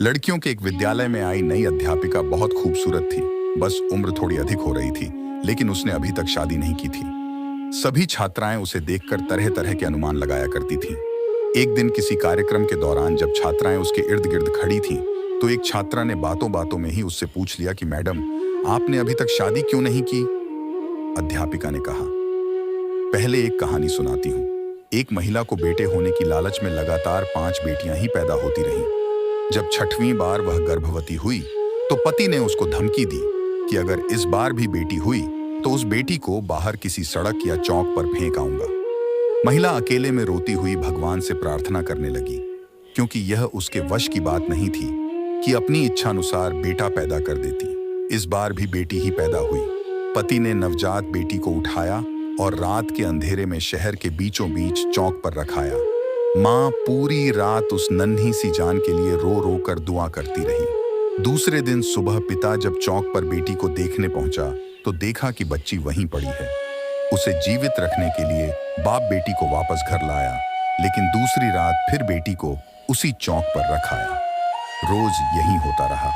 लड़कियों के एक विद्यालय में आई नई अध्यापिका बहुत खूबसूरत थी। बस उम्र थोड़ी अधिक हो रही थी, लेकिन उसने अभी तक शादी नहीं की थी। सभी छात्राएं उसे देखकर तरह तरह के अनुमान लगाया करती थीं। एक दिन किसी कार्यक्रम के दौरान जब छात्राएं उसके इर्द गिर्द खड़ी थीं, तो एक छात्रा ने बातों बातों में ही उससे पूछ लिया कि मैडम, आपने अभी तक शादी क्यों नहीं की? अध्यापिका ने कहा, पहले एक कहानी सुनाती हूँ। एक महिला को बेटे होने की लालच में लगातार 5 बेटियां ही पैदा होती रहीं। जब 6वीं बार वह गर्भवती हुई, तो पति ने उसको धमकी दी कि अगर इस बार भी बेटी हुई तो उस बेटी को बाहर किसी सड़क या चौक पर फेंक आऊंगा। महिला अकेले में रोती हुई भगवान से प्रार्थना करने लगी, क्योंकि यह उसके वश की बात नहीं थी कि अपनी इच्छानुसार बेटा पैदा कर देती। इस बार भी बेटी ही पैदा हुई। पति ने नवजात बेटी को उठाया और रात के अंधेरे में शहर के बीचों बीच चौक पर रखाया। माँ पूरी रात उस नन्ही सी जान के लिए रो रो कर दुआ करती रही। दूसरे दिन सुबह पिता जब चौक पर बेटी को देखने पहुंचा, तो देखा कि बच्ची वहीं पड़ी है। उसे जीवित रखने के लिए बाप बेटी को वापस घर लाया, लेकिन दूसरी रात फिर बेटी को उसी चौक पर रखाया। रोज यही होता रहा।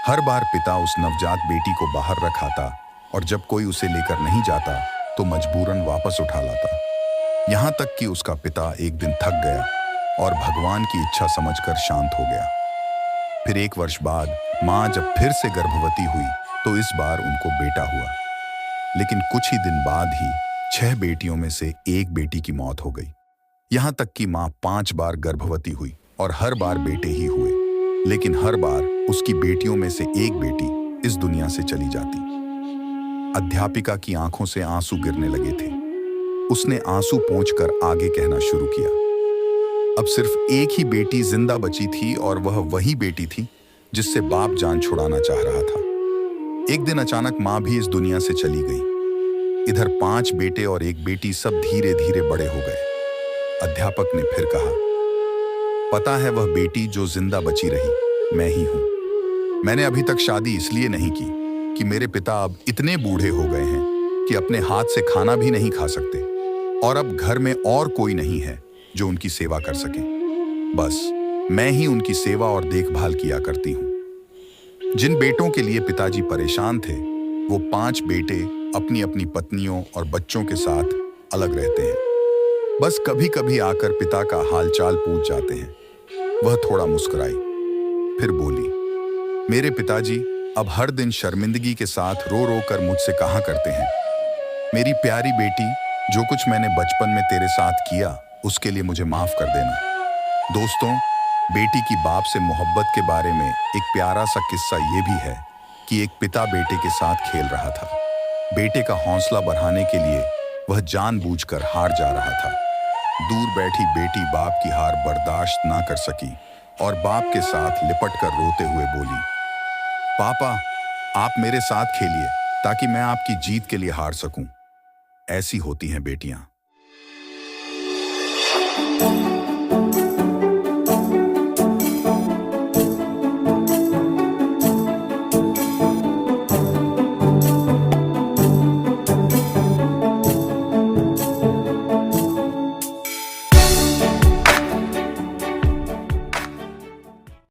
हर बार पिता उस नवजात बेटी को बाहर रखाता और जब कोई उसे लेकर नहीं जाता तो मजबूरन वापस उठा लाता। यहाँ तक कि उसका पिता एक दिन थक गया और भगवान की इच्छा समझकर शांत हो गया। फिर 1 वर्ष बाद माँ जब फिर से गर्भवती हुई, तो इस बार उनको बेटा हुआ। लेकिन कुछ ही दिन बाद ही 6 बेटियों में से एक बेटी की मौत हो गई। यहाँ तक कि माँ 5 बार गर्भवती हुई और हर बार बेटे ही हुए, लेकिन हर बार उसकी बेटियों में से एक बेटी इस दुनिया से चली जाती। अध्यापिका की आंखों से आंसू गिरने लगे थे। उसने आंसू पोंछकर आगे कहना शुरू किया, अब सिर्फ एक ही बेटी जिंदा बची थी और वह वही बेटी थी जिससे बाप जान छुड़ाना चाह रहा था। एक दिन अचानक माँ भी इस दुनिया से चली गई। इधर 5 बेटे और एक बेटी सब धीरे धीरे बड़े हो गए। अध्यापक ने फिर कहा, पता है वह बेटी जो जिंदा बची रही मैं ही हूं। मैंने अभी तक शादी इसलिए नहीं की कि मेरे पिता अब इतने बूढ़े हो गए हैं कि अपने हाथ से खाना भी नहीं खा सकते और अब घर में और कोई नहीं है जो उनकी सेवा कर सके। बस मैं ही उनकी सेवा और देखभाल किया करती हूँ। जिन बेटों के लिए पिताजी परेशान थे, वो 5 बेटे अपनी अपनी पत्नियों और बच्चों के साथ अलग रहते हैं। बस कभी कभी आकर पिता का हालचाल पूछ जाते हैं। वह थोड़ा मुस्कुराई, फिर बोली, मेरे पिताजी अब हर दिन शर्मिंदगी के साथ रो रो कर मुझसे कहा करते हैं, मेरी प्यारी बेटी, जो कुछ मैंने बचपन में तेरे साथ किया उसके लिए मुझे माफ कर देना। दोस्तों, बेटी की बाप से मोहब्बत के बारे में एक प्यारा सा किस्सा ये भी है कि एक पिता बेटे के साथ खेल रहा था। बेटे का हौसला बढ़ाने के लिए वह जानबूझकर हार जा रहा था। दूर बैठी बेटी बाप की हार बर्दाश्त ना कर सकी और बाप के साथ लिपट कर रोते हुए बोली, पापा, आप मेरे साथ खेलिए ताकि मैं आपकी जीत के लिए हार सकूं। ऐसी होती हैं बेटियां।